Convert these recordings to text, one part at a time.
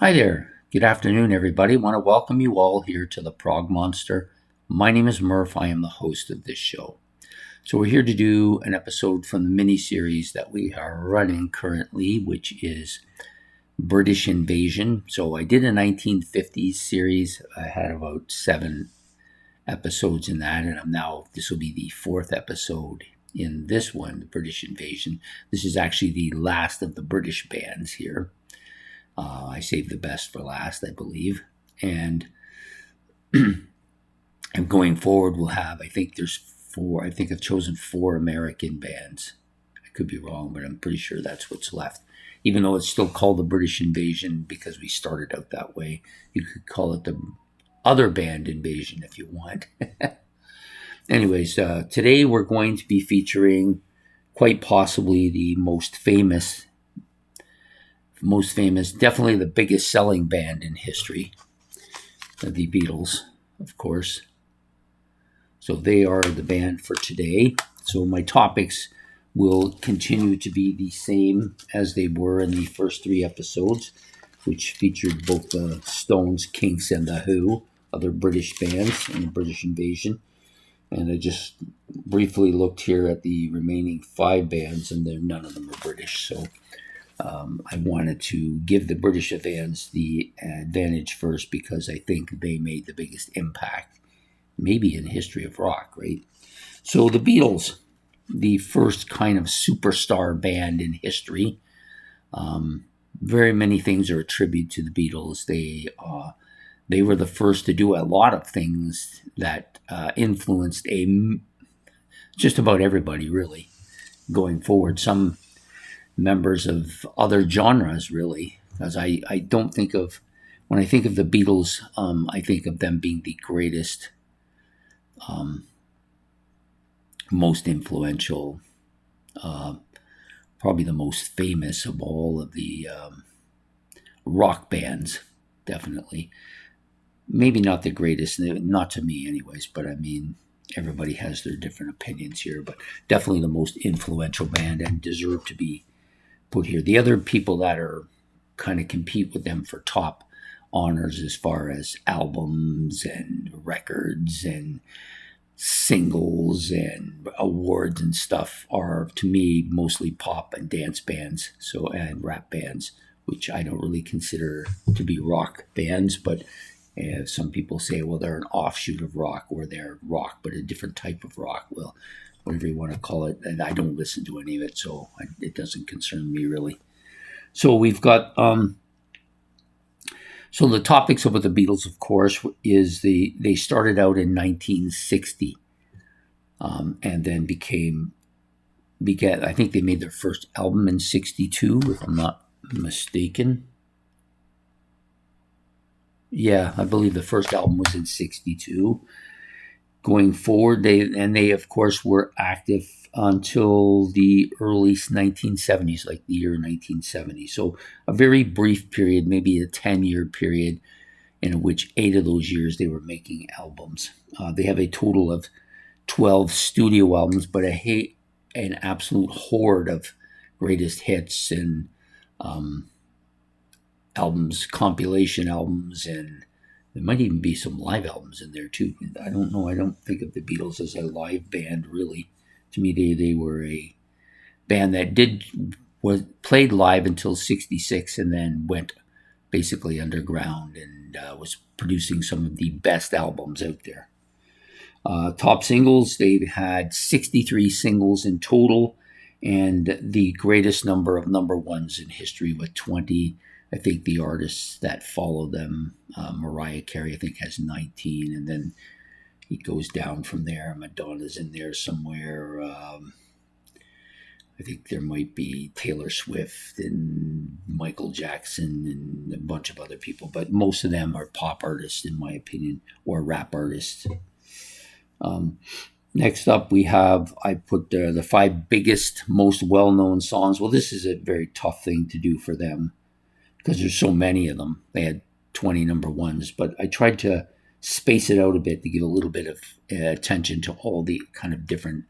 Hi there. Good afternoon, everybody. I want to welcome you all here to the Prog Monster. My name is Murph. I am the host of this show. So we're here to do an episode from the mini-series that we are running currently, which is British Invasion. So I did a 1950s series. I had about 7 episodes in that, and this will be the 4th episode in this one, the British Invasion. This is actually the last of the British bands here. I saved the best for last, I believe. And going forward, we'll have, I think there's 4, I think I've chosen 4 American bands. I could be wrong, but I'm pretty sure that's what's left. Even though it's still called the British Invasion because we started out that way, you could call it the other band invasion if you want. Anyways, today we're going to be featuring quite possibly the most famous, definitely the biggest selling band in history, the Beatles, of course. So they are the band for today. So my topics will continue to be the same as they were in the first 3 episodes, which featured both the Stones, Kinks, and the Who, other British bands in the British Invasion. And I just briefly looked here at the remaining 5 bands, and none of them are British. So I wanted to give the British fans the advantage first because I think they made the biggest impact, maybe in the history of rock, right? So the Beatles, the first kind of superstar band in history. Very many things are attributed to the Beatles. They were the first to do a lot of things that influenced just about everybody, really, going forward. Some members of other genres, really, because I don't think of, when I think of the Beatles, I think of them being the greatest, most influential, probably the most famous of all of the rock bands, definitely. Maybe not the greatest, not to me anyways, but I mean, everybody has their different opinions here, but definitely the most influential band and deserve to be put here. The other people that are kind of compete with them for top honors as far as albums and records and singles and awards and stuff are, to me, mostly pop and dance bands, and rap bands, which I don't really consider to be rock bands, but some people say, well, they're an offshoot of rock, or they're rock, but a different type of rock. Well, whatever you want to call it. And I don't listen to any of it, so it doesn't concern me really. So we've got, so the topics about the Beatles, of course, is they started out in 1960, and then began. I think they made their first album in 62, if I'm not mistaken. Yeah, I believe the first album was in 62. Going forward, they of course were active until the early 1970s, like the year 1970. So a very brief period, maybe a 10-year period, in which 8 of those years they were making albums. They have a total of 12 studio albums, but an absolute horde of greatest hits and albums, compilation albums, and there might even be some live albums in there too. I don't know. I don't think of the Beatles as a live band really. To me, they were a band that played live until '66 and then went basically underground and was producing some of the best albums out there. Top singles, they've had 63 singles in total, and the greatest number of number ones in history with 20. I think the artists that follow them, Mariah Carey, I think has 19, and then it goes down from there. Madonna's in there somewhere. I think there might be Taylor Swift and Michael Jackson and a bunch of other people, but most of them are pop artists, in my opinion, or rap artists. Next up, I put the 5 biggest, most well-known songs. Well, this is a very tough thing to do for them because there's so many of them. They had 20 number ones, but I tried to space it out a bit to give a little bit of attention to all the kind of different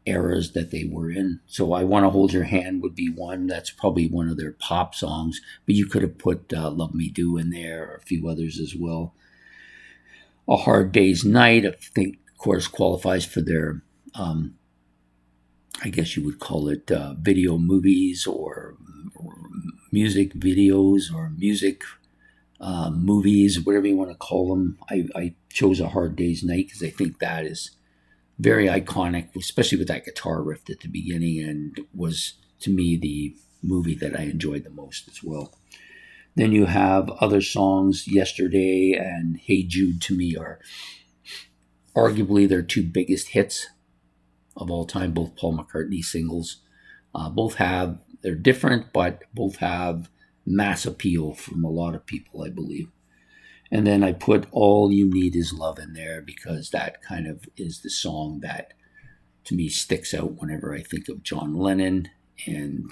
eras that they were in. So I Want to Hold Your Hand would be one. That's probably one of their pop songs, but you could have put Love Me Do in there, or a few others as well. A Hard Day's Night, I think, of course, qualifies for their, I guess you would call it video movies, or music videos, or music movies, whatever you want to call them. I chose A Hard Day's Night because I think that is very iconic, especially with that guitar riff at the beginning, and was, to me, the movie that I enjoyed the most as well. Then you have other songs. Yesterday and Hey Jude, to me, are arguably their two biggest hits of all time, both Paul McCartney singles. They're different, but both have mass appeal from a lot of people, I believe. And then I put All You Need Is Love in there because that kind of is the song that, to me, sticks out whenever I think of John Lennon. And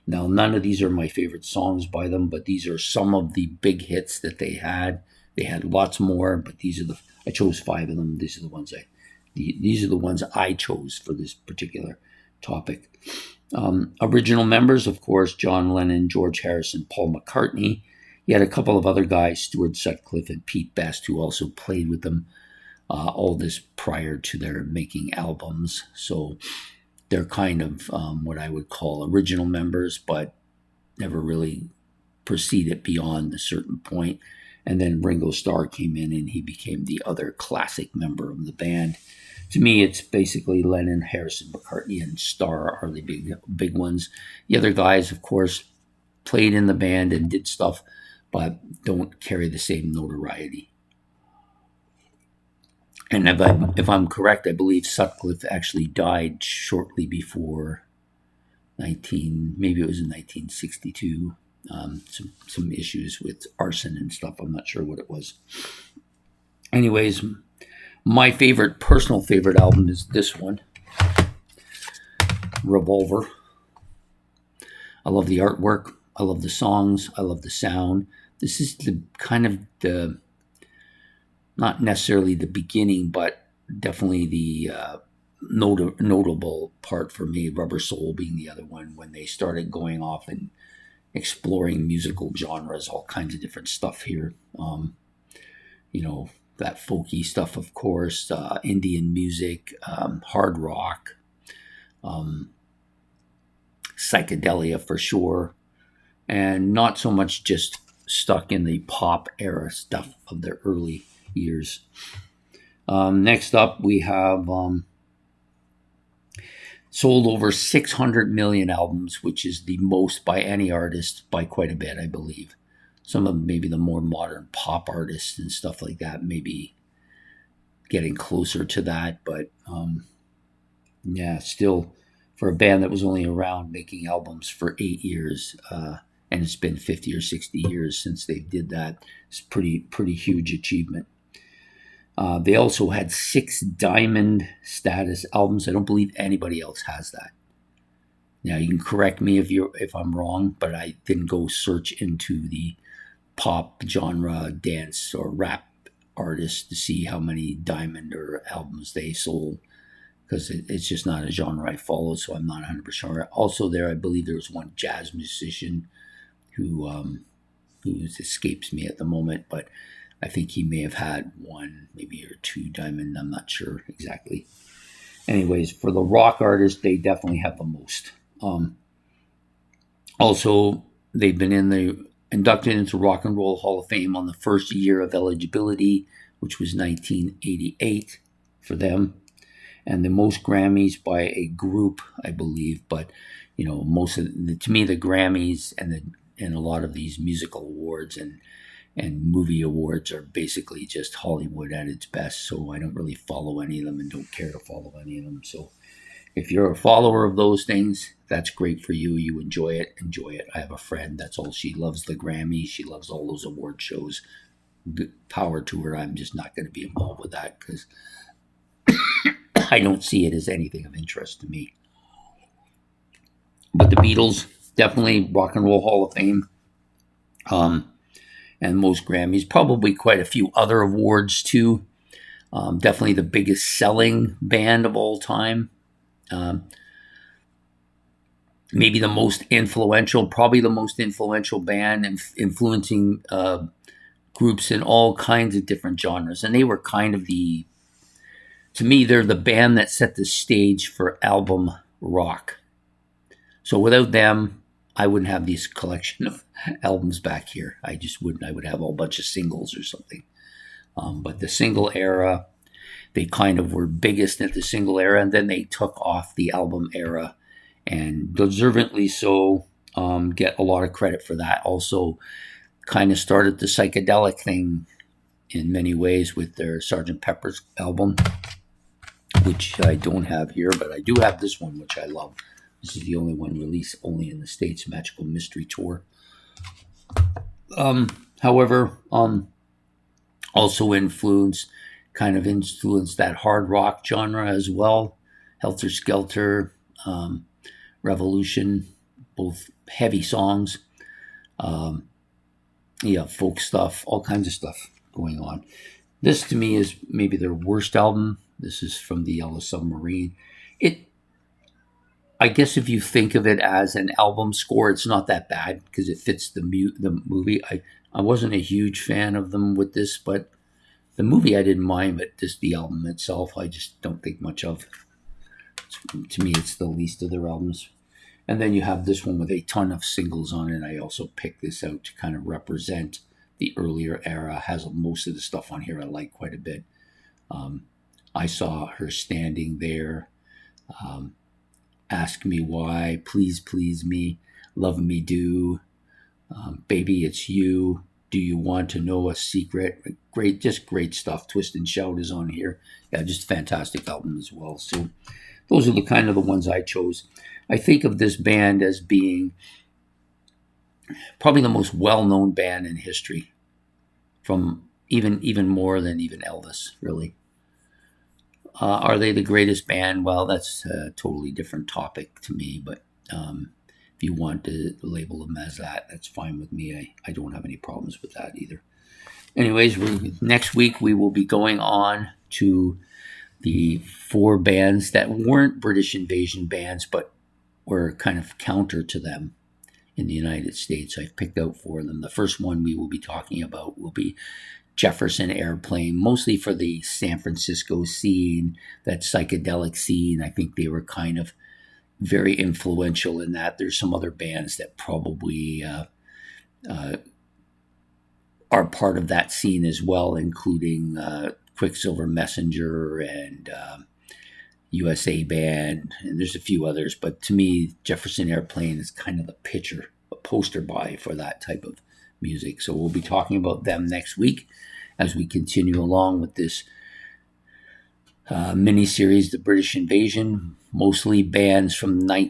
now, none of these are my favorite songs by them, but these are some of the big hits that they had. They had lots more, but I chose 5 of them. These are the ones I chose for this particular topic. Original members, of course, John Lennon, George Harrison, Paul McCartney. You had a couple of other guys, Stuart Sutcliffe and Pete Best, who also played with them. All this prior to their making albums. So they're kind of what I would call original members, but never really proceeded beyond a certain point. And then Ringo Starr came in and he became the other classic member of the band. To me, it's basically Lennon, Harrison, McCartney, and Starr are the big ones. The other guys, of course, played in the band and did stuff, but don't carry the same notoriety. And if I'm correct, I believe Sutcliffe actually died shortly before maybe it was in 1962. Some issues with arson and stuff. I'm not sure what it was. Anyways, my personal favorite album is this one, Revolver. I love the artwork. I love the songs. I love the sound. This is the kind of the, not necessarily the beginning, but definitely the notable part for me, Rubber Soul being the other one, when they started going off and exploring musical genres, all kinds of different stuff here. That folky stuff, of course, Indian music, hard rock, psychedelia for sure, and not so much just stuck in the pop era stuff of the early years. Next up, we have sold over 600 million albums, which is the most by any artist by quite a bit, I believe. Some of maybe the more modern pop artists and stuff like that, maybe getting closer to that. But still, for a band that was only around making albums for 8 years, and it's been 50 or 60 years since they did that, it's pretty huge achievement. They also had 6 diamond status albums. I don't believe anybody else has that. Now, you can correct me if I'm wrong, but I didn't go search into the pop genre, dance, or rap artists to see how many diamond or albums they sold, because it's just not a genre I follow, so I'm not 100% sure. Also there, I believe there was one jazz musician who escapes me at the moment, but I think he may have had 1, maybe or 2 diamond. I'm not sure exactly. Anyways, for the rock artists, they definitely have the most. Also, they've been inducted into Rock and Roll Hall of Fame on the first year of eligibility, which was 1988 for them, and the most Grammys by a group, I believe. But to me, the Grammys and a lot of these musical awards and movie awards are basically just Hollywood at its best. So I don't really follow any of them and don't care to follow any of them. So if you're a follower of those things, that's great for you. You enjoy it. I have a friend, that's all. She loves the Grammys. She loves all those award shows. Good power to her. I'm just not going to be involved with that because I don't see it as anything of interest to me. But the Beatles, definitely Rock and Roll Hall of Fame. And most Grammys, probably quite a few other awards too. Definitely the biggest selling band of all time. Maybe the most influential, probably the most influential band, and influencing groups in all kinds of different genres. And they were kind of to me, they're the band that set the stage for album rock. So without them, I wouldn't have this collection of albums back here. I just wouldn't. I would have a whole bunch of singles or something. But the single era, they kind of were biggest at the single era, and then they took off the album era, and deservedly so. Get a lot of credit for that. Also, kind of started the psychedelic thing in many ways with their Sgt. Pepper's album, which I don't have here, but I do have this one, which I love. This is the only one released only in the States, Magical Mystery Tour. However, also kind of influenced that hard rock genre as well. Helter Skelter, Revolution, both heavy songs. Folk stuff, all kinds of stuff going on. This to me is maybe their worst album. This is from the Yellow Submarine. I guess if you think of it as an album score, it's not that bad because it fits the movie. I wasn't a huge fan of them with this, but the movie I didn't mind, but just the album itself, I just don't think much of. To me, it's the least of their albums. And then you have this one with a ton of singles on it. I also picked this out to kind of represent the earlier era. Has most of the stuff on here I like quite a bit. I Saw Her Standing There. Ask Me Why, Please Please Me, Love Me Do, Baby It's You, Do You Want to Know a Secret? Just great stuff. Twist and Shout is on here. Yeah, just a fantastic album as well. So those are the kind of the ones I chose. I think of this band as being probably the most well-known band in history, from even more than even Elvis, really. Are they the greatest band? Well, that's a totally different topic to me, but if you want to label them as that, that's fine with me. I don't have any problems with that either. Anyways, next week we will be going on to the 4 bands that weren't British invasion bands, but were kind of counter to them in the United States. I've picked out 4 of them. The first one we will be talking about will be Jefferson Airplane, mostly for the San Francisco scene, that psychedelic scene. I think they were kind of very influential in that. There's some other bands that probably are part of that scene as well, including Quicksilver Messenger and USA Band, and there's a few others. But to me, Jefferson Airplane is kind of a poster boy for that type of music. So we'll be talking about them next week as we continue along with this mini-series, The British Invasion, mostly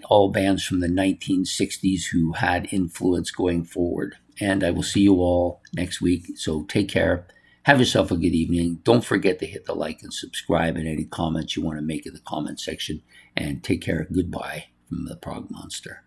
all bands from the 1960s who had influence going forward. And I will see you all next week. So take care. Have yourself a good evening. Don't forget to hit the like and subscribe, and any comments you want to make in the comment section. And take care. Goodbye from the Prog Monster.